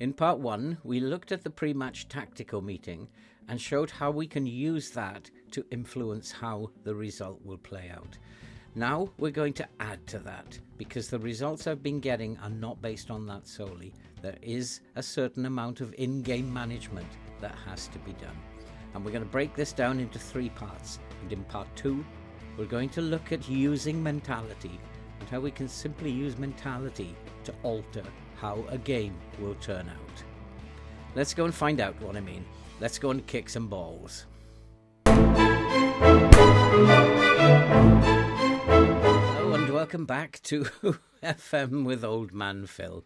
In part 1, we looked at the pre-match tactical meeting and showed how we can use that to influence how the result will play out. Now we're going to add to that, because the results I've been getting are not based on that solely. There is a certain amount of in-game management that has to be done. And we're going to break this down into 3 parts. And in part 2, we're going to look at using mentality and how we can simply use mentality to alter how a game will turn out. Let's go and find out what I mean. Let's go and kick some balls. Hello and welcome back to FM with Old Man Phil.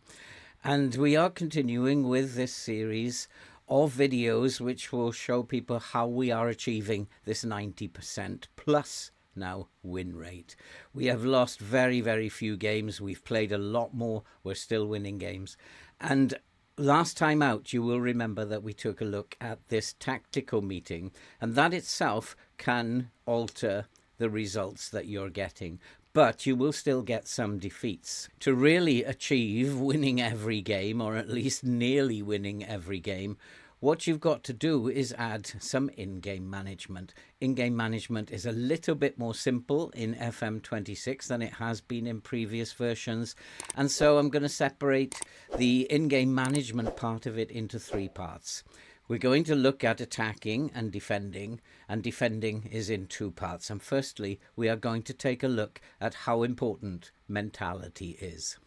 And we are continuing with this series of videos which will show people how we are achieving this 90% plus now win rate. We have lost very, very few games. We've played a lot more. We're still winning games. And last time out, you will remember that we took a look at this tactical meeting, and that itself can alter the results that you're getting. But you will still get some defeats. To really achieve winning every game, or at least nearly winning every game, what you've got to do is add some in-game management. In-game management is a little bit more simple in FM26 than it has been in previous versions. And so I'm going to separate the in-game management part of it into 3 parts. We're going to look at attacking and defending is in 2 parts. And firstly, we are going to take a look at how important mentality is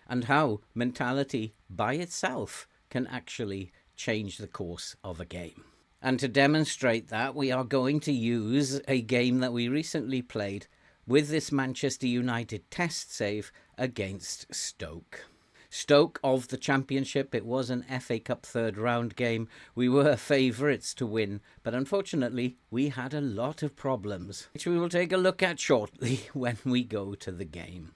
and how mentality by itself can actually change the course of a game. And to demonstrate that, we are going to use a game that we recently played with this Manchester United test save against Stoke. Stoke of the Championship. It was an FA Cup 3rd round game. We were favourites to win, but unfortunately we had a lot of problems, which we will take a look at shortly when we go to the game.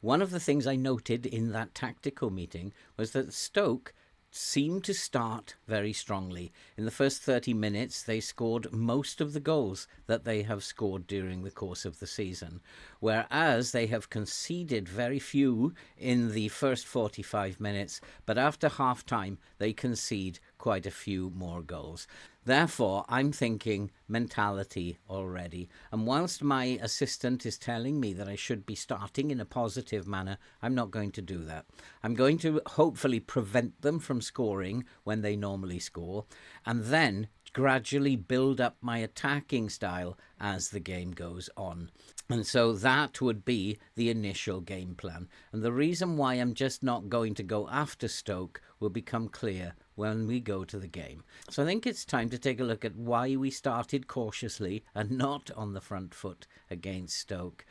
One of the things I noted in that tactical meeting was that Stoke seemed to start very strongly. In the first 30 minutes, they scored most of the goals that they have scored during the course of the season, whereas they have conceded very few in the first 45 minutes, but after half-time, they concede quite a few more goals. Therefore, I'm thinking mentality already. And whilst my assistant is telling me that I should be starting in a positive manner, I'm not going to do that. I'm going to hopefully prevent them from scoring when they normally score, and then gradually build up my attacking style as the game goes on. And so that would be the initial game plan. And the reason why I'm just not going to go after Stoke will become clear when we go to the game. So I think it's time to take a look at why we started cautiously and not on the front foot against Stoke.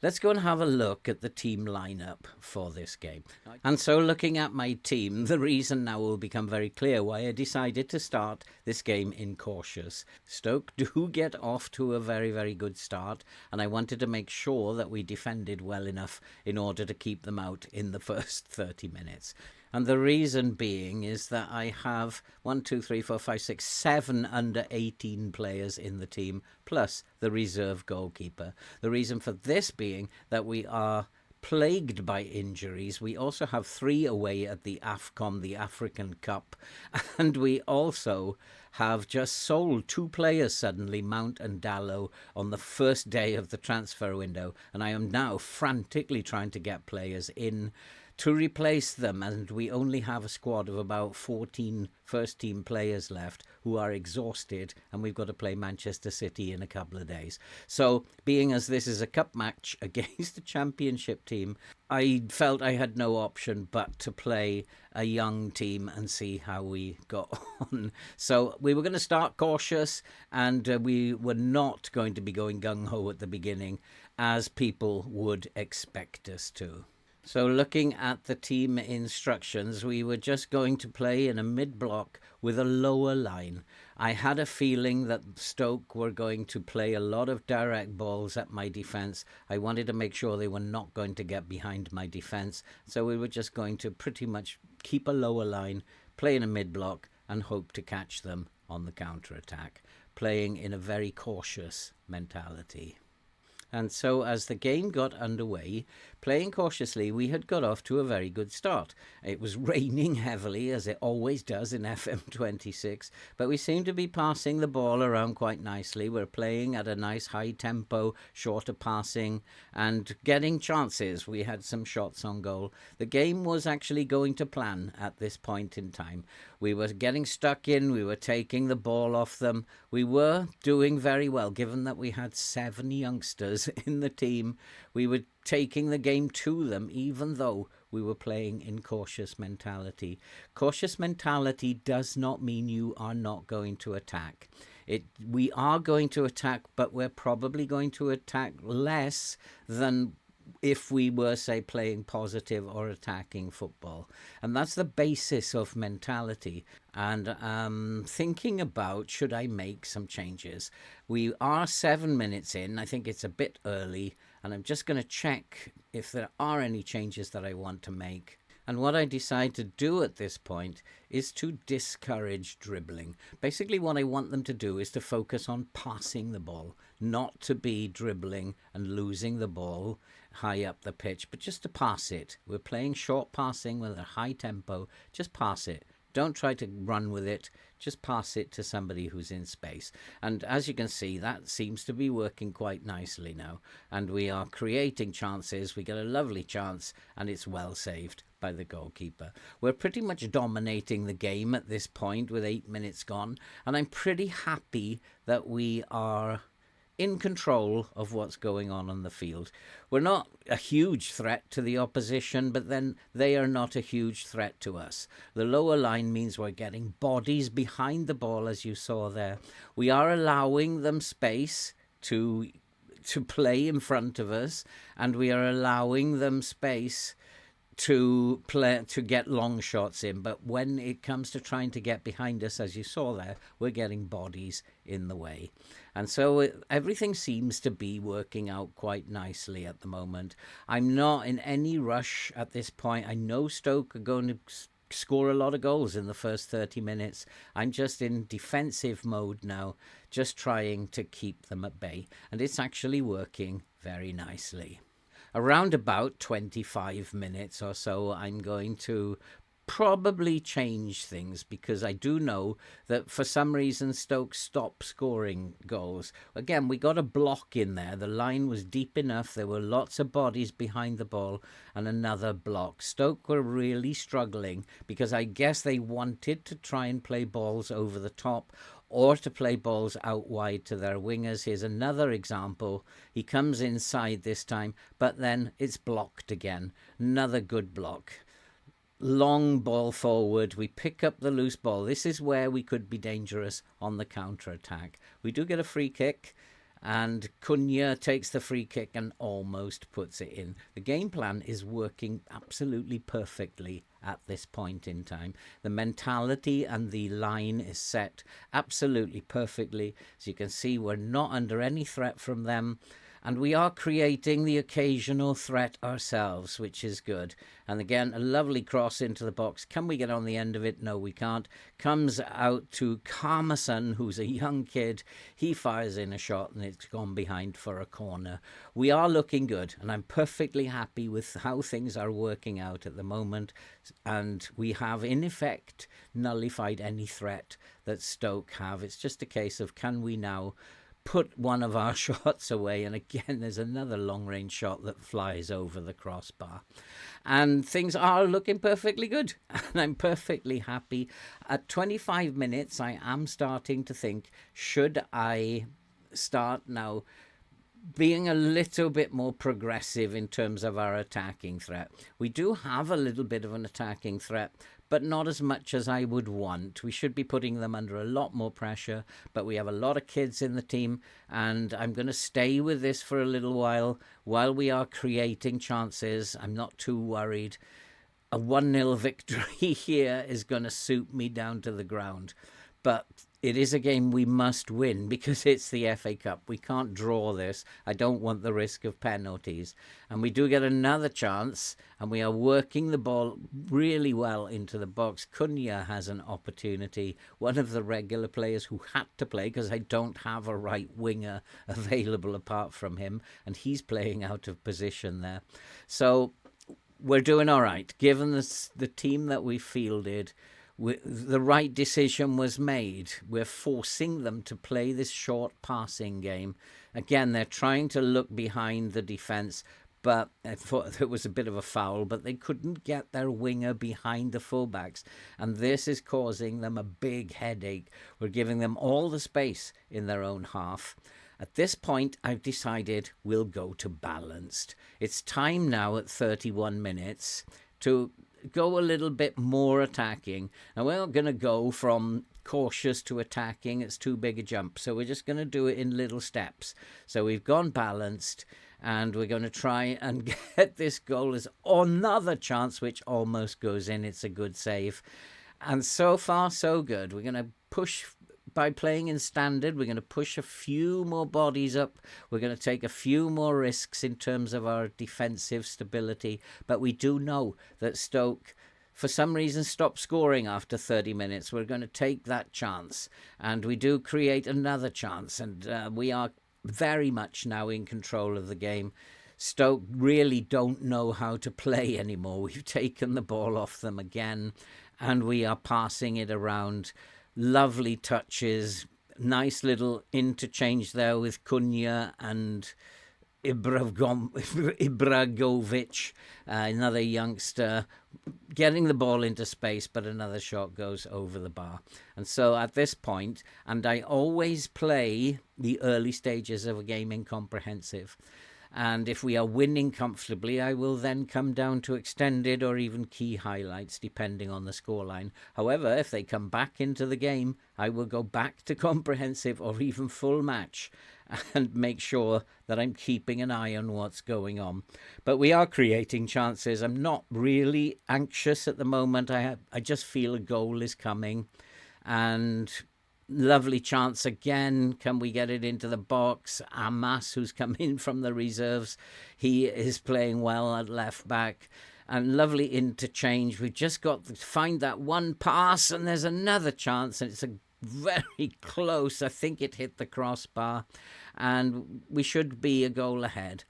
Let's go and have a look at the team lineup for this game. And so looking at my team, the reason now will become very clear why I decided to start this game in cautious. Stoke do get off to a very, very good start, and I wanted to make sure that we defended well enough in order to keep them out in the first 30 minutes. And the reason being is that I have 7 under 18 players in the team, plus the reserve goalkeeper. The reason for this being that we are plagued by injuries. We also have 3 away at the AFCON, the African Cup, and we also have just sold 2 players suddenly, Mount and Dallow, on the first day of the transfer window, and I am now frantically trying to get players in to replace them, and we only have a squad of about 14 first-team players left who are exhausted, and we've got to play Manchester City in a couple of days. So, being as this is a cup match against a championship team, I felt I had no option but to play a young team and see how we got on. So, we were going to start cautious, and we were not going to be going gung-ho at the beginning, as people would expect us to. So looking at the team instructions, we were just going to play in a mid-block with a lower line. I had a feeling that Stoke were going to play a lot of direct balls at my defence. I wanted to make sure they were not going to get behind my defence. So we were just going to pretty much keep a lower line, play in a mid-block, and hope to catch them on the counter-attack, playing in a very cautious mentality. And so as the game got underway, playing cautiously, we had got off to a very good start. It was raining heavily, as it always does in FM26, but we seemed to be passing the ball around quite nicely. We're playing at a nice high tempo, shorter passing, and getting chances. We had some shots on goal. The game was actually going to plan at this point in time. We were getting stuck in, we were taking the ball off them. We were doing very well, given that we had 7 youngsters in the team. We were taking the game to them, even though we were playing in cautious mentality. Cautious mentality does not mean you are not going to attack. We are going to attack, but we're probably going to attack less than if we were, say, playing positive or attacking football. And that's the basis of mentality. And thinking about, should I make some changes? We are 7 minutes in. I think it's a bit early, and I'm just going to check if there are any changes that I want to make. And what I decide to do at this point is to discourage dribbling. Basically, what I want them to do is to focus on passing the ball, not to be dribbling and losing the ball high up the pitch, but just to pass it. We're playing short passing with a high tempo. Just pass it. Don't try to run with it. Just pass it to somebody who's in space. And as you can see, that seems to be working quite nicely now. And we are creating chances. We get a lovely chance, and it's well saved by the goalkeeper. We're pretty much dominating the game at this point with 8 minutes gone. And I'm pretty happy that we are in control of what's going on the field. We're not a huge threat to the opposition, but then they are not a huge threat to us. The lower line means we're getting bodies behind the ball, as you saw there. We are allowing them space to play in front of us, and we are allowing them space to get long shots in. But when it comes to trying to get behind us, as you saw there, we're getting bodies in the way. And so everything seems to be working out quite nicely at the moment. I'm not in any rush at this point. I know Stoke are going to score a lot of goals in the first 30 minutes. I'm just in defensive mode now, just trying to keep them at bay. And it's actually working very nicely. Around about 25 minutes or so, I'm going to probably change things, because I do know that for some reason Stoke stopped scoring goals. Again, we got a block in there. The line was deep enough. There were lots of bodies behind the ball, and another block. Stoke were really struggling because I guess they wanted to try and play balls over the top, or to play balls out wide to their wingers. Here's another example. He comes inside this time, but then it's blocked again. Another good block. Long ball forward. We pick up the loose ball. This is where we could be dangerous on the counter-attack. We do get a free kick, and Cunha takes the free kick and almost puts it in. The game plan is working absolutely perfectly at this point in time. The mentality and the line is set absolutely perfectly. As you can see, we're not under any threat from them. And we are creating the occasional threat ourselves, which is good. And again, a lovely cross into the box. Can we get on the end of it? No, we can't. Comes out to Carmason, who's a young kid. He fires in a shot, and it's gone behind for a corner. We are looking good, and I'm perfectly happy with how things are working out at the moment. And we have, in effect, nullified any threat that Stoke have. It's just a case of, can we now put one of our shots away? And again, there's another long-range shot that flies over the crossbar. And things are looking perfectly good. And I'm perfectly happy. At 25 minutes, I am starting to think, should I start now being a little bit more progressive in terms of our attacking threat? We do have a little bit of an attacking threat, but not as much as I would want. We should be putting them under a lot more pressure, but we have a lot of kids in the team, and I'm going to stay with this for a little while we are creating chances. I'm not too worried. A 1-0 victory here is going to suit me down to the ground. But it is a game we must win because it's the FA Cup. We can't draw this. I don't want the risk of penalties. And we do get another chance, and we are working the ball really well into the box. Cunha has an opportunity, one of the regular players who had to play because I don't have a right winger available apart from him, and he's playing out of position there. So we're doing all right. Given the team that we fielded, the right decision was made. We're forcing them to play this short passing game. Again, they're trying to look behind the defence, but I thought it was a bit of a foul, but they couldn't get their winger behind the fullbacks. And this is causing them a big headache. We're giving them all the space in their own half. At this point, I've decided we'll go to balanced. It's time now at 31 minutes to go a little bit more attacking. And we're not going to go from cautious to attacking. It's too big a jump. So we're just going to do it in little steps. So we've gone balanced, and we're going to try and get this goal as another chance, which almost goes in. It's a good save. And so far, so good. We're going to push. By playing in standard, we're going to push a few more bodies up. We're going to take a few more risks in terms of our defensive stability. But we do know that Stoke, for some reason, stopped scoring after 30 minutes. We're going to take that chance. And we do create another chance. And we are very much now in control of the game. Stoke really don't know how to play anymore. We've taken the ball off them again, and we are passing it around. Lovely touches, nice little interchange there with Cunha and Ibragovic, another youngster, getting the ball into space, but another shot goes over the bar. And so at this point, and I always play the early stages of a game in comprehensive, and if we are winning comfortably, I will then come down to extended or even key highlights, depending on the scoreline. However, if they come back into the game, I will go back to comprehensive or even full match and make sure that I'm keeping an eye on what's going on. But we are creating chances. I'm not really anxious at the moment. I just feel a goal is coming. And lovely chance again. Can we get it into the box? Amas, who's come in from the reserves, he is playing well at left back. And lovely interchange. We've just got to find that one pass, and there's another chance, and it's a very close. I think it hit the crossbar, and we should be a goal ahead.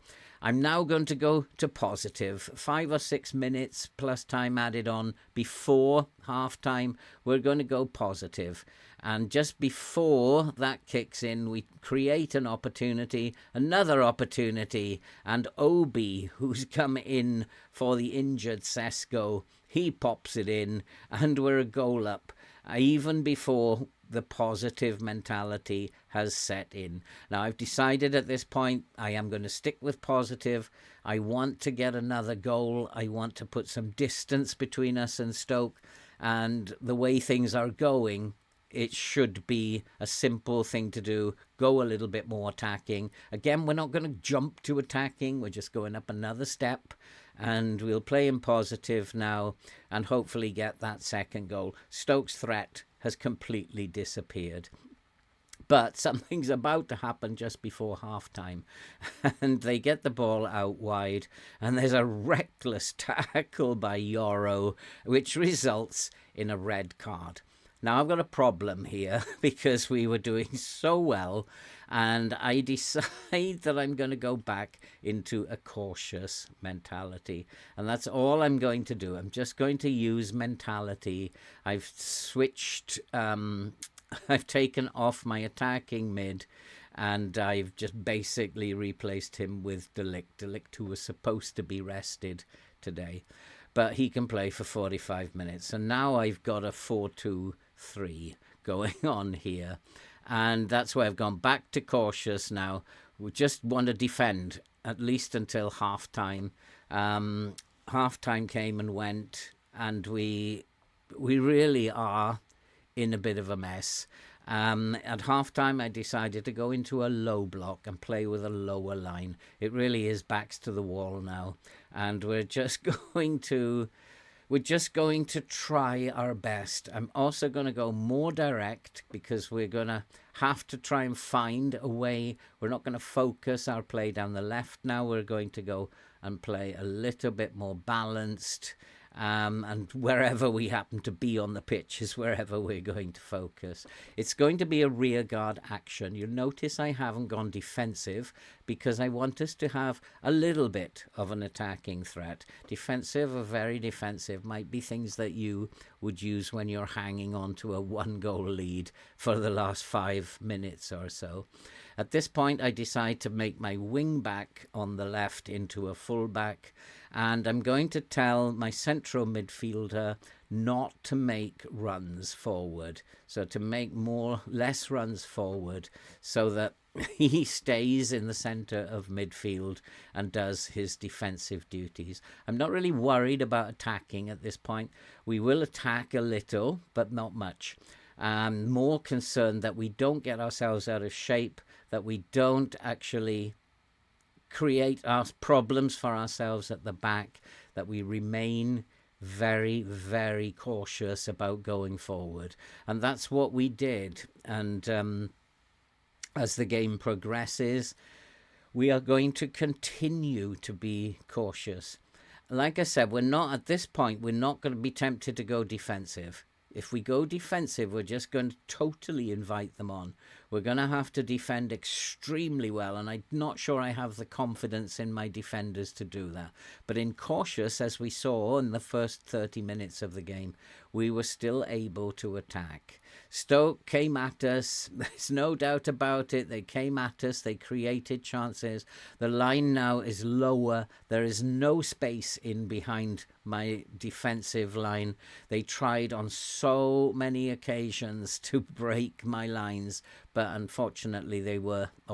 I'm now going to go to positive. 5 or 6 minutes plus time added on before half-time. We're going to go positive. And just before that kicks in, we create an opportunity, another opportunity. And Obi, who's come in for the injured Sesko, he pops it in, and we're a goal up. Even before the positive mentality has set in. Now, I've decided at this point I am going to stick with positive. I want to get another goal. I want to put some distance between us and Stoke. And the way things are going, it should be a simple thing to do. Go a little bit more attacking. Again, we're not going to jump to attacking. We're just going up another step. And we'll play in positive now and hopefully get that second goal. Stoke's threat has completely disappeared. But something's about to happen just before halftime. And they get the ball out wide. And there's a reckless tackle by Yoro, which results in a red card. Now, I've got a problem here because we were doing so well, and I decide that I'm going to go back into a cautious mentality. And that's all I'm going to do. I'm just going to use mentality. I've switched, I've taken off my attacking mid, and I've just basically replaced him with De Ligt, who was supposed to be rested today. But he can play for 45 minutes. And now I've got a 4-2-3 going on here. And that's why I've gone back to cautious now. We just want to defend, at least until half-time. Half-time came and went, and we really are in a bit of a mess. At half-time, I decided to go into a low block and play with a lower line. It really is backs to the wall now. And we're just going to we're just going to try our best. I'm also going to go more direct because we're going to have to try and find a way. We're not going to focus our play down the left now. We're going to go and play a little bit more balanced. And wherever we happen to be on the pitch is wherever we're going to focus. It's going to be a rearguard action. You'll notice I haven't gone defensive because I want us to have a little bit of an attacking threat. Defensive or very defensive might be things that you would use when you're hanging on to a 1-goal lead for the last 5 minutes or so. At this point, I decide to make my wing back on the left into a full back, and I'm going to tell my central midfielder not to make runs forward. So to make less runs forward so that he stays in the centre of midfield and does his defensive duties. I'm not really worried about attacking at this point. We will attack a little, but not much. I'm more concerned that we don't get ourselves out of shape, that we don't actually create our problems for ourselves at the back, that we remain very, very cautious about going forward. And that's what we did. And as the game progresses, we are going to continue to be cautious. Like I said, we're not at this point, we're not going to be tempted to go defensive. If we go defensive, we're just going to totally invite them on. We're going to have to defend extremely well, and I'm not sure I have the confidence in my defenders to do that. But in cautious, as we saw in the first 30 minutes of the game, we were still able to attack. Stoke came at us. There's no doubt about it. They came at us. They created chances. The line now is lower. There is no space in behind my defensive line. They tried on so many occasions to break my lines, but unfortunately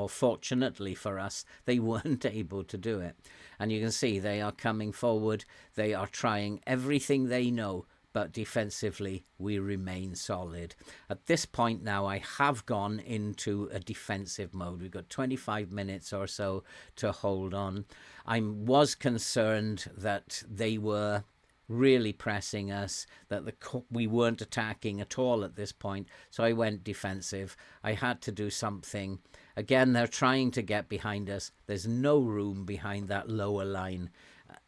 fortunately for us, they weren't able to do it. And you can see they are coming forward. They are trying everything they know, but defensively, we remain solid. At this point now, I have gone into a defensive mode. We've got 25 minutes or so to hold on. I was concerned that they were really pressing us, that we weren't attacking at all at this point, so I went defensive. I had to do something. Again, they're trying to get behind us. There's no room behind that lower line,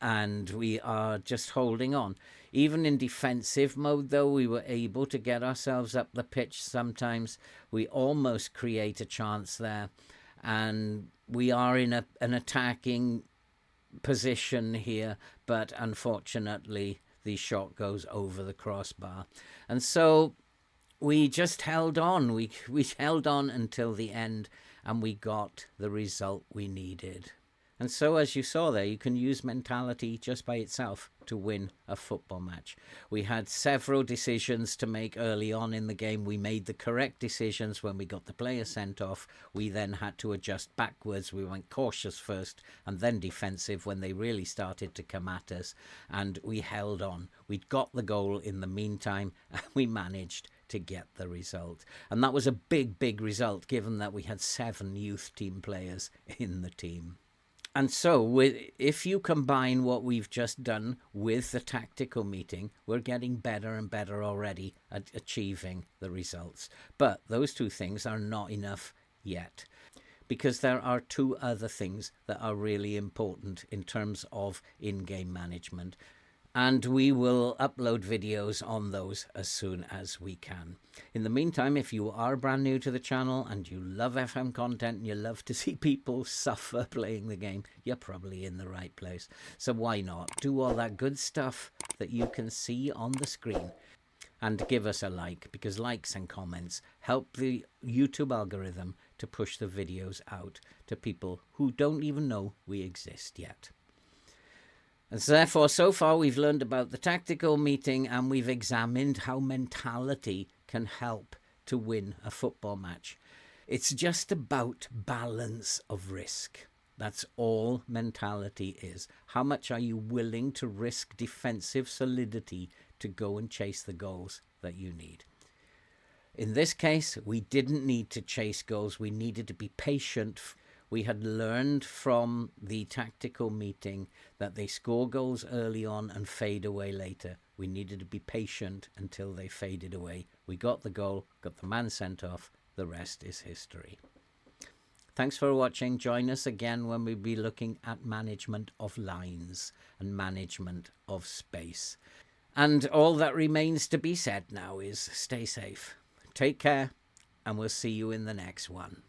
and we are just holding on. Even in defensive mode, though, we were able to get ourselves up the pitch sometimes. We almost create a chance there, and we are in an attacking position here, but unfortunately the shot goes over the crossbar. And so we just held on. We held on until the end, and we got the result we needed. And so, as you saw there, you can use mentality just by itself to win a football match. We had several decisions to make early on in the game. We made the correct decisions when we got the player sent off. We then had to adjust backwards. We went cautious first and then defensive when they really started to come at us. And we held on. We'd got the goal in the meantime, and we managed to get the result. And that was a big, big result, given that we had 7 youth team players in the team. And so, if you combine what we've just done with the tactical meeting, we're getting better and better already at achieving the results. But those 2 things are not enough yet, because there are 2 other things that are really important in terms of in-game management. And we will upload videos on those as soon as we can. In the meantime, if you are brand new to the channel and you love FM content and you love to see people suffer playing the game, you're probably in the right place. So why not do all that good stuff that you can see on the screen and give us a like, because likes and comments help the YouTube algorithm to push the videos out to people who don't even know we exist yet. And so therefore, so far we've learned about the tactical meeting, and we've examined how mentality can help to win a football match. It's just about balance of risk. That's all mentality is. How much are you willing to risk defensive solidity to go and chase the goals that you need? In this case, we didn't need to chase goals. We needed to be patient. We had learned from the tactical meeting that they score goals early on and fade away later. We needed to be patient until they faded away. We got the goal, got the man sent off. The rest is history. Thanks for watching. Join us again when we'll be looking at management of lines and management of space. And all that remains to be said now is stay safe, take care, and we'll see you in the next one.